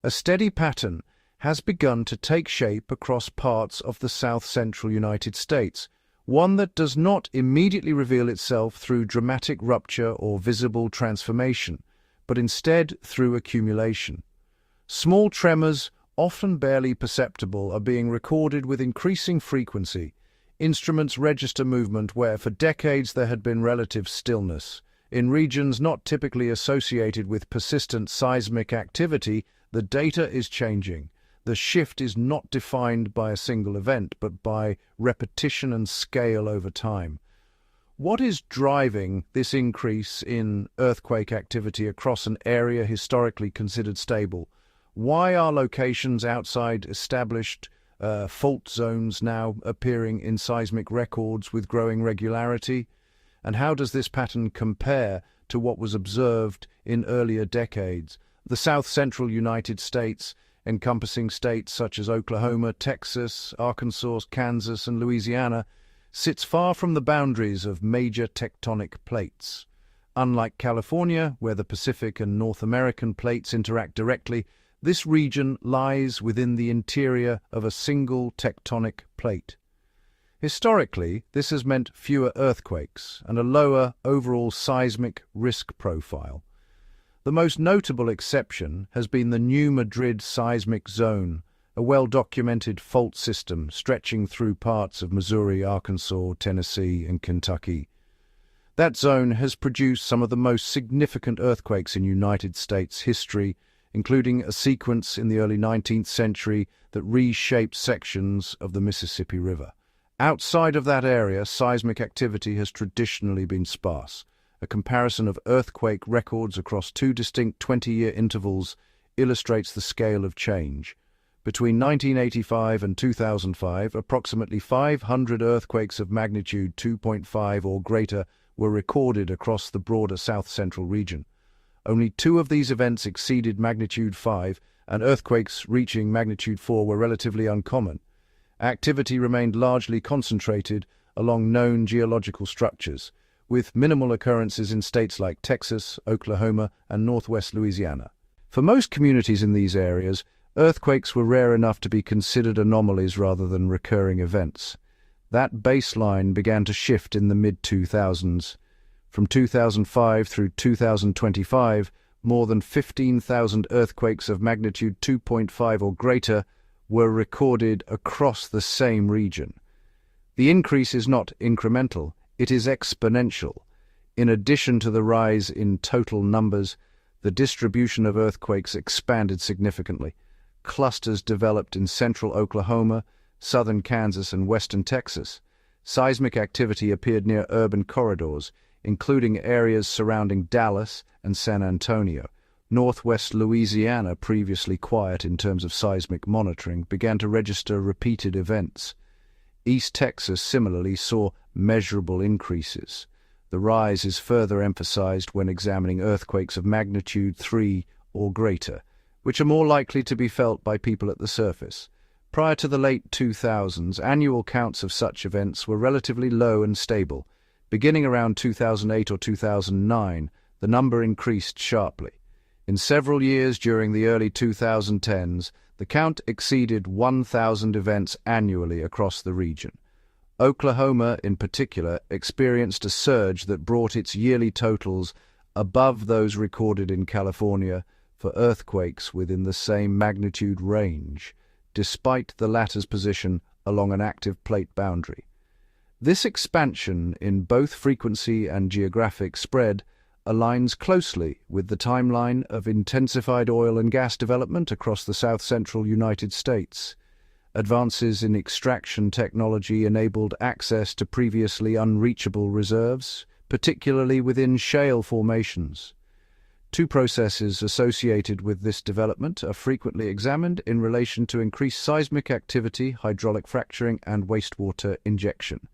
A steady pattern has begun to take shape across parts of the south-central United States, one that does not immediately reveal itself through dramatic rupture or visible transformation, but instead through accumulation. Small tremors, often barely perceptible, are being recorded with increasing frequency. Instruments register movement where for decades there had been relative stillness. In regions not typically associated with persistent seismic activity, the data is changing. The shift is not defined by a single event, but by repetition and scale over time. What is driving this increase in earthquake activity across an area historically considered stable? Why are locations outside established fault zones now appearing in seismic records with growing regularity? And how does this pattern compare to what was observed in earlier decades? The south-central United States, encompassing states such as Oklahoma, Texas, Arkansas, Kansas, and Louisiana, sits far from the boundaries of major tectonic plates. Unlike California, where the Pacific and North American plates interact directly, this region lies within the interior of a single tectonic plate. Historically, this has meant fewer earthquakes and a lower overall seismic risk profile. The most notable exception has been the New Madrid seismic zone, a well-documented fault system stretching through parts of Missouri, Arkansas, Tennessee, and Kentucky. That zone has produced some of the most significant earthquakes in United States history, including a sequence in the early 19th century that reshaped sections of the Mississippi River. Outside of that area, seismic activity has traditionally been sparse. A comparison of earthquake records across two distinct 20-year intervals illustrates the scale of change. Between 1985 and 2005, approximately 500 earthquakes of magnitude 2.5 or greater were recorded across the broader south-central region. Only 2 of these events exceeded magnitude 5, and earthquakes reaching magnitude 4 were relatively uncommon. Activity remained largely concentrated along known geological structures, with minimal occurrences in states like Texas, Oklahoma, and northwest Louisiana. For most communities in these areas, earthquakes were rare enough to be considered anomalies rather than recurring events. That baseline began to shift in the mid-2000s. From 2005 through 2025, more than 15,000 earthquakes of magnitude 2.5 or greater were recorded across the same region. The increase is not incremental, it is exponential. In addition to the rise in total numbers, the distribution of earthquakes expanded significantly. Clusters developed in central Oklahoma, southern Kansas, and western Texas. Seismic activity appeared near urban corridors, including areas surrounding Dallas and San Antonio. Northwest Louisiana, previously quiet in terms of seismic monitoring, began to register repeated events. East Texas similarly saw measurable increases. The rise is further emphasized when examining earthquakes of magnitude 3 or greater, which are more likely to be felt by people at the surface. Prior to the late 2000s, annual counts of such events were relatively low and stable. Beginning around 2008 or 2009, the number increased sharply. In several years during the early 2010s, the count exceeded 1,000 events annually across the region. Oklahoma, in particular, experienced a surge that brought its yearly totals above those recorded in California for earthquakes within the same magnitude range, despite the latter's position along an active plate boundary. This expansion in both frequency and geographic spread aligns closely with the timeline of intensified oil and gas development across the south-central United States. Advances in extraction technology enabled access to previously unreachable reserves, particularly within shale formations. 2 processes associated with this development are frequently examined in relation to increased seismic activity, hydraulic fracturing, and wastewater injection.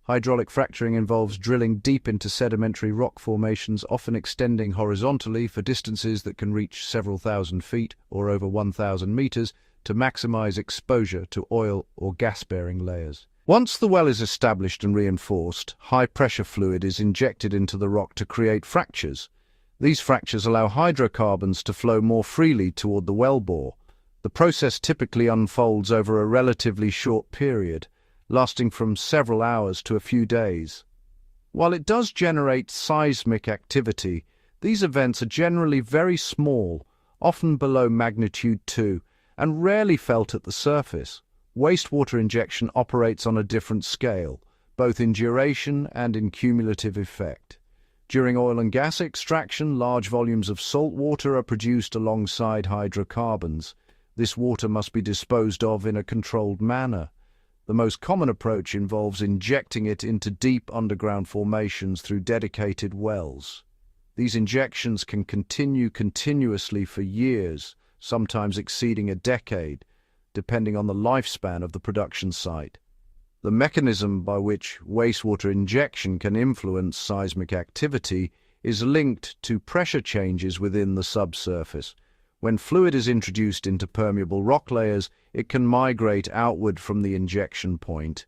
Hydraulic fracturing involves drilling deep into sedimentary rock formations, often extending horizontally for distances that can reach several thousand feet or over 1,000 meters to maximize exposure to oil or gas-bearing layers. Once the well is established and reinforced, high-pressure fluid is injected into the rock to create fractures. These fractures allow hydrocarbons to flow more freely toward the wellbore, The process typically unfolds over a relatively short period, lasting from several hours to a few days. While it does generate seismic activity, these events are generally very small, often below magnitude 2, and rarely felt at the surface. Wastewater injection operates on a different scale, both in duration and in cumulative effect. During oil and gas extraction, large volumes of salt water are produced alongside hydrocarbons. This water must be disposed of in a controlled manner. The most common approach involves injecting it into deep underground formations through dedicated wells. These injections can continue continuously for years, sometimes exceeding a decade, depending on the lifespan of the production site. The mechanism by which wastewater injection can influence seismic activity is linked to pressure changes within the subsurface. When fluid is introduced into permeable rock layers, it can migrate outward from the injection point.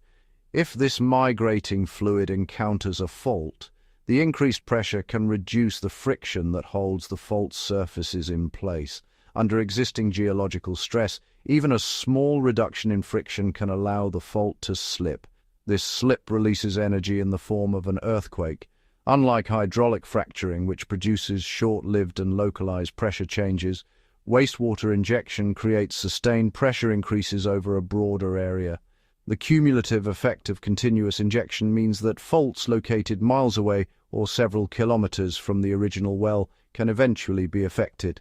If this migrating fluid encounters a fault, the increased pressure can reduce the friction that holds the fault surfaces in place. Under existing geological stress, even a small reduction in friction can allow the fault to slip. This slip releases energy in the form of an earthquake. Unlike hydraulic fracturing, which produces short-lived and localized pressure changes, wastewater injection creates sustained pressure increases over a broader area. The cumulative effect of continuous injection means that faults located miles away or several kilometers from the original well can eventually be affected.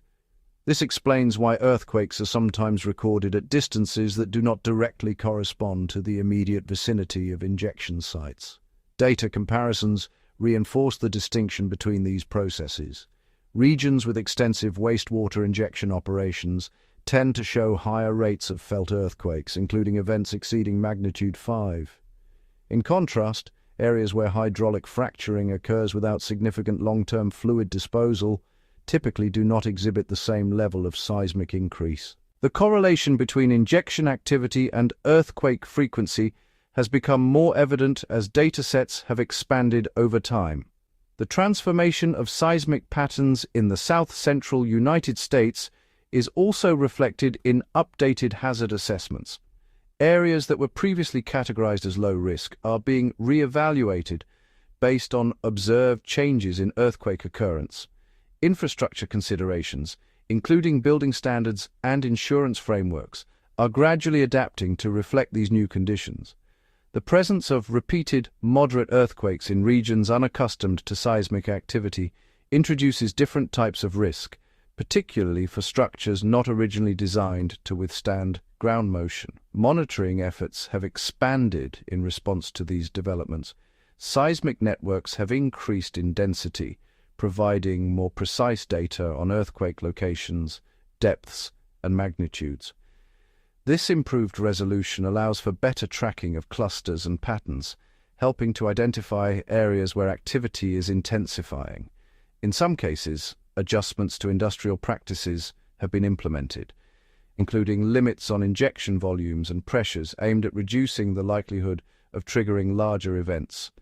This explains why earthquakes are sometimes recorded at distances that do not directly correspond to the immediate vicinity of injection sites. Data comparisons reinforce the distinction between these processes. Regions with extensive wastewater injection operations tend to show higher rates of felt earthquakes, including events exceeding magnitude 5. In contrast, areas where hydraulic fracturing occurs without significant long-term fluid disposal typically do not exhibit the same level of seismic increase. The correlation between injection activity and earthquake frequency has become more evident as datasets have expanded over time. The transformation of seismic patterns in the south-central United States is also reflected in updated hazard assessments. Areas that were previously categorized as low risk are being re-evaluated based on observed changes in earthquake occurrence. Infrastructure considerations, including building standards and insurance frameworks, are gradually adapting to reflect these new conditions. The presence of repeated, moderate earthquakes in regions unaccustomed to seismic activity introduces different types of risk, particularly for structures not originally designed to withstand ground motion. Monitoring efforts have expanded in response to these developments. Seismic networks have increased in density, providing more precise data on earthquake locations, depths, and magnitudes. This improved resolution allows for better tracking of clusters and patterns, helping to identify areas where activity is intensifying. In some cases, adjustments to industrial practices have been implemented, including limits on injection volumes and pressures aimed at reducing the likelihood of triggering larger events.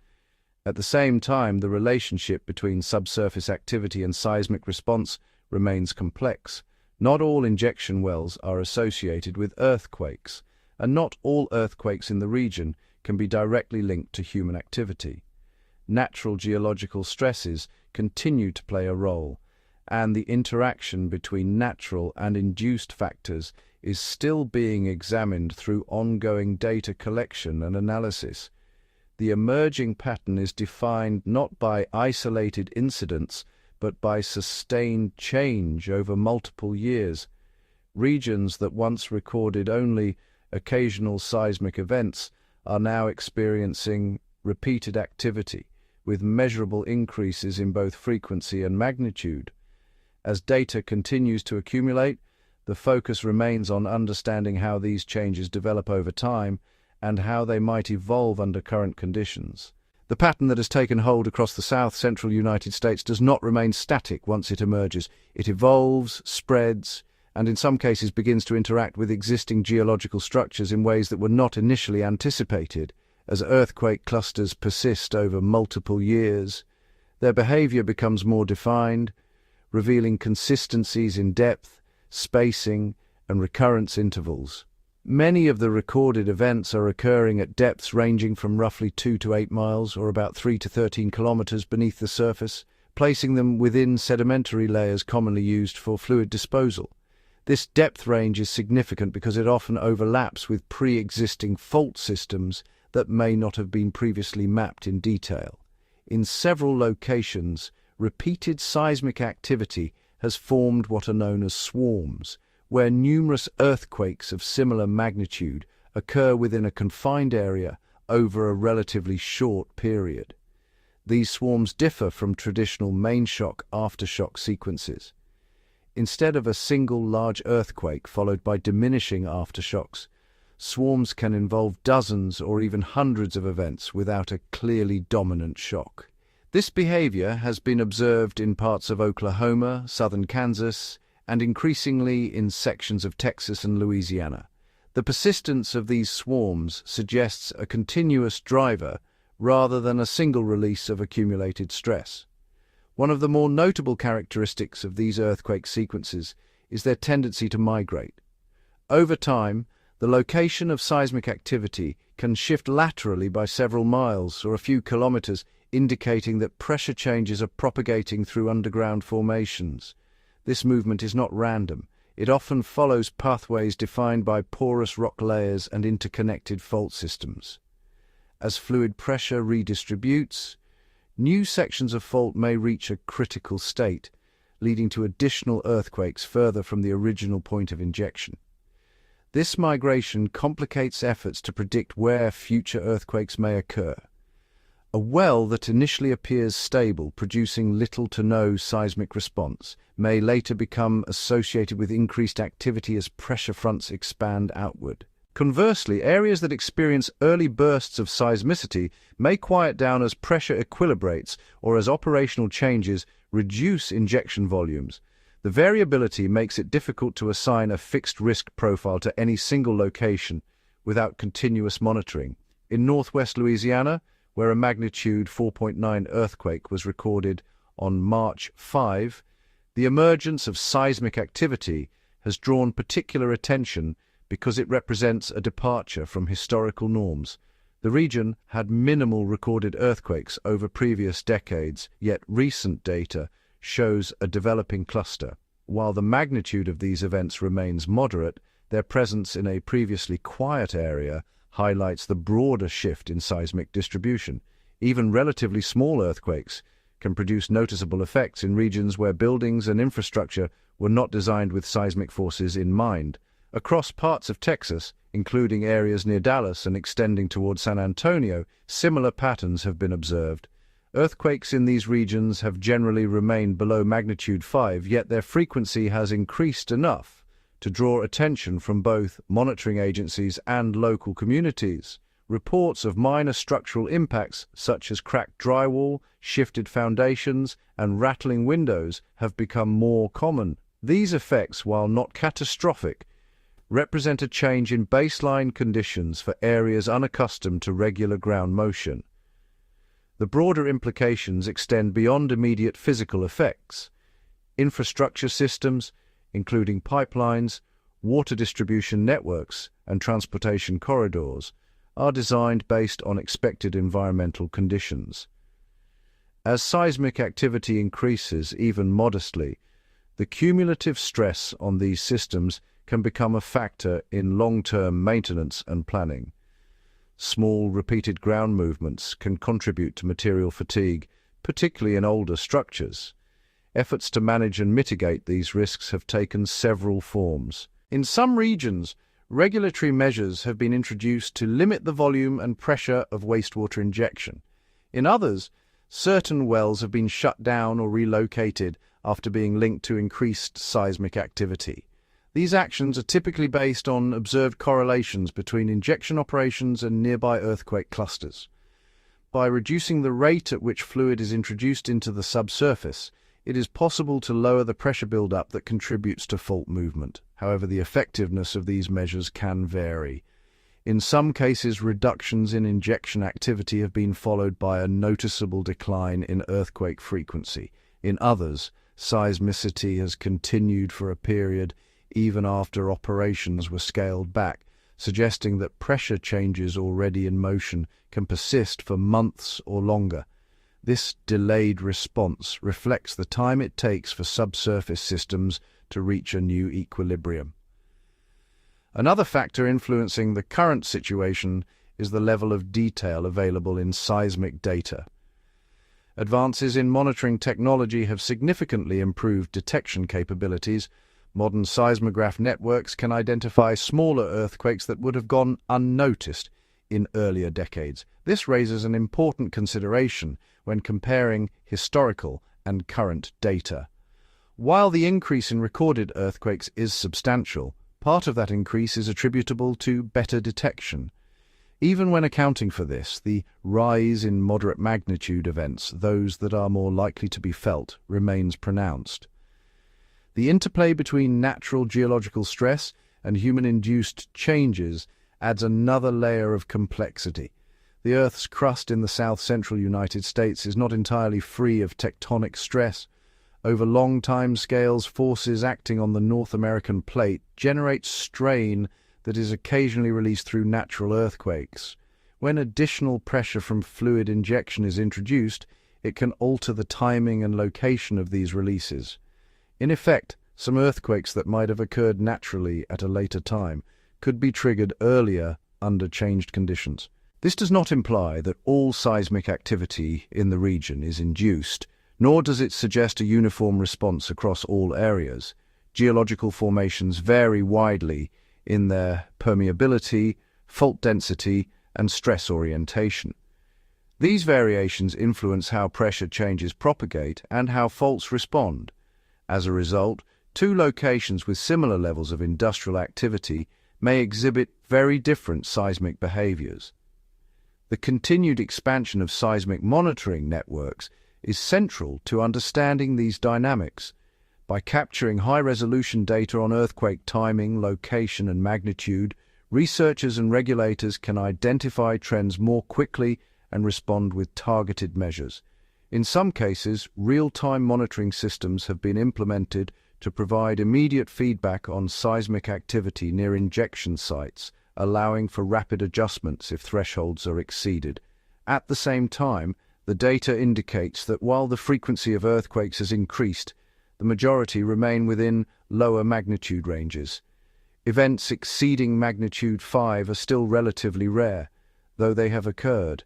At the same time, the relationship between subsurface activity and seismic response remains complex. Not all injection wells are associated with earthquakes, and not all earthquakes in the region can be directly linked to human activity. Natural geological stresses continue to play a role, and the interaction between natural and induced factors is still being examined through ongoing data collection and analysis. The emerging pattern is defined not by isolated incidents, but by sustained change over multiple years. Regions that once recorded only occasional seismic events are now experiencing repeated activity, with measurable increases in both frequency and magnitude. As data continues to accumulate, the focus remains on understanding how these changes develop over time and how they might evolve under current conditions. The pattern that has taken hold across the south-central United States does not remain static once it emerges. It evolves, spreads, and in some cases begins to interact with existing geological structures in ways that were not initially anticipated. As earthquake clusters persist over multiple years, their behavior becomes more defined, revealing consistencies in depth, spacing, and recurrence intervals. Many of the recorded events are occurring at depths ranging from roughly 2 to 8 miles, or about 3 to 13 kilometers beneath the surface, placing them within sedimentary layers commonly used for fluid disposal. This depth range is significant because it often overlaps with pre-existing fault systems that may not have been previously mapped in detail. In several locations, repeated seismic activity has formed what are known as swarms, where numerous earthquakes of similar magnitude occur within a confined area over a relatively short period. These swarms differ from traditional main shock aftershock sequences. Instead of a single large earthquake followed by diminishing aftershocks, swarms can involve dozens or even hundreds of events without a clearly dominant shock. This behavior has been observed in parts of Oklahoma, southern Kansas, and increasingly in sections of Texas and Louisiana. The persistence of these swarms suggests a continuous driver rather than a single release of accumulated stress. One of the more notable characteristics of these earthquake sequences is their tendency to migrate. Over time, the location of seismic activity can shift laterally by several miles or a few kilometers, indicating that pressure changes are propagating through underground formations. This movement is not random. It often follows pathways defined by porous rock layers and interconnected fault systems. As fluid pressure redistributes, new sections of fault may reach a critical state, leading to additional earthquakes further from the original point of injection. This migration complicates efforts to predict where future earthquakes may occur. A well that initially appears stable, producing little to no seismic response, may later become associated with increased activity as pressure fronts expand outward. Conversely, areas that experience early bursts of seismicity may quiet down as pressure equilibrates or as operational changes reduce injection volumes. The variability makes it difficult to assign a fixed risk profile to any single location without continuous monitoring. In northwest Louisiana, where a magnitude 4.9 earthquake was recorded on March 5, the emergence of seismic activity has drawn particular attention because it represents a departure from historical norms. The region had minimal recorded earthquakes over previous decades, yet recent data shows a developing cluster. While the magnitude of these events remains moderate, their presence in a previously quiet area highlights the broader shift in seismic distribution. Even relatively small earthquakes can produce noticeable effects in regions where buildings and infrastructure were not designed with seismic forces in mind. Across parts of Texas, including areas near Dallas and extending toward San Antonio, similar patterns have been observed. Earthquakes in these regions have generally remained below magnitude 5, yet their frequency has increased enough to draw attention from both monitoring agencies and local communities. Reports of minor structural impacts, such as cracked drywall, shifted foundations, and rattling windows, have become more common. These effects, while not catastrophic, represent a change in baseline conditions for areas unaccustomed to regular ground motion. The broader implications extend beyond immediate physical effects. Infrastructure systems, including pipelines, water distribution networks, and transportation corridors, are designed based on expected environmental conditions. As seismic activity increases, even modestly, the cumulative stress on these systems can become a factor in long-term maintenance and planning. Small, repeated ground movements can contribute to material fatigue, particularly in older structures. Efforts to manage and mitigate these risks have taken several forms. In some regions, regulatory measures have been introduced to limit the volume and pressure of wastewater injection. In others, certain wells have been shut down or relocated after being linked to increased seismic activity. These actions are typically based on observed correlations between injection operations and nearby earthquake clusters. By reducing the rate at which fluid is introduced into the subsurface, it is possible to lower the pressure buildup that contributes to fault movement. However, the effectiveness of these measures can vary. In some cases, reductions in injection activity have been followed by a noticeable decline in earthquake frequency. In others, seismicity has continued for a period, even after operations were scaled back, suggesting that pressure changes already in motion can persist for months or longer. This delayed response reflects the time it takes for subsurface systems to reach a new equilibrium. Another factor influencing the current situation is the level of detail available in seismic data. Advances in monitoring technology have significantly improved detection capabilities. Modern seismograph networks can identify smaller earthquakes that would have gone unnoticed in earlier decades. This raises an important consideration when comparing historical and current data. While the increase in recorded earthquakes is substantial, part of that increase is attributable to better detection. Even when accounting for this, the rise in moderate magnitude events, those that are more likely to be felt, remains pronounced. The interplay between natural geological stress and human-induced changes adds another layer of complexity. The Earth's crust in the south-central United States is not entirely free of tectonic stress. Over long time scales, forces acting on the North American plate generate strain that is occasionally released through natural earthquakes. When additional pressure from fluid injection is introduced, it can alter the timing and location of these releases. In effect, some earthquakes that might have occurred naturally at a later time could be triggered earlier under changed conditions. This does not imply that all seismic activity in the region is induced, nor does it suggest a uniform response across all areas. Geological formations vary widely in their permeability, fault density, and stress orientation. These variations influence how pressure changes propagate and how faults respond. As a result, two locations with similar levels of industrial activity may exhibit very different seismic behaviors. The continued expansion of seismic monitoring networks is central to understanding these dynamics. By capturing high-resolution data on earthquake timing, location, and magnitude, researchers and regulators can identify trends more quickly and respond with targeted measures. In some cases, real-time monitoring systems have been implemented to provide immediate feedback on seismic activity near injection sites, allowing for rapid adjustments if thresholds are exceeded. At the same time, the data indicates that while the frequency of earthquakes has increased, the majority remain within lower magnitude ranges. Events exceeding magnitude 5 are still relatively rare, though they have occurred.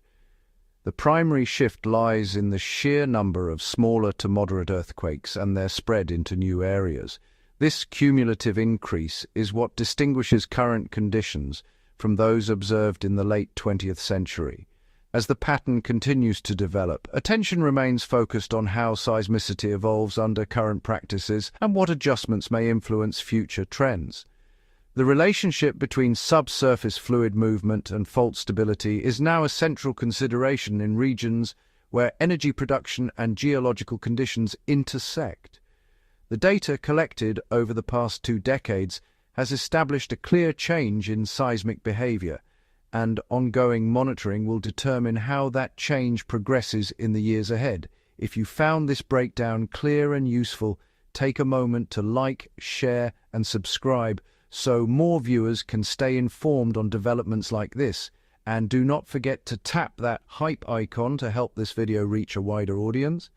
The primary shift lies in the sheer number of smaller to moderate earthquakes and their spread into new areas. This cumulative increase is what distinguishes current conditions from those observed in the late 20th century. As the pattern continues to develop, attention remains focused on how seismicity evolves under current practices and what adjustments may influence future trends. The relationship between subsurface fluid movement and fault stability is now a central consideration in regions where energy production and geological conditions intersect. The data collected over the past 2 decades has established a clear change in seismic behavior, and ongoing monitoring will determine how that change progresses in the years ahead. If you found this breakdown clear and useful, take a moment to like, share, and subscribe so more viewers can stay informed on developments like this. And do not forget to tap that hype icon to help this video reach a wider audience.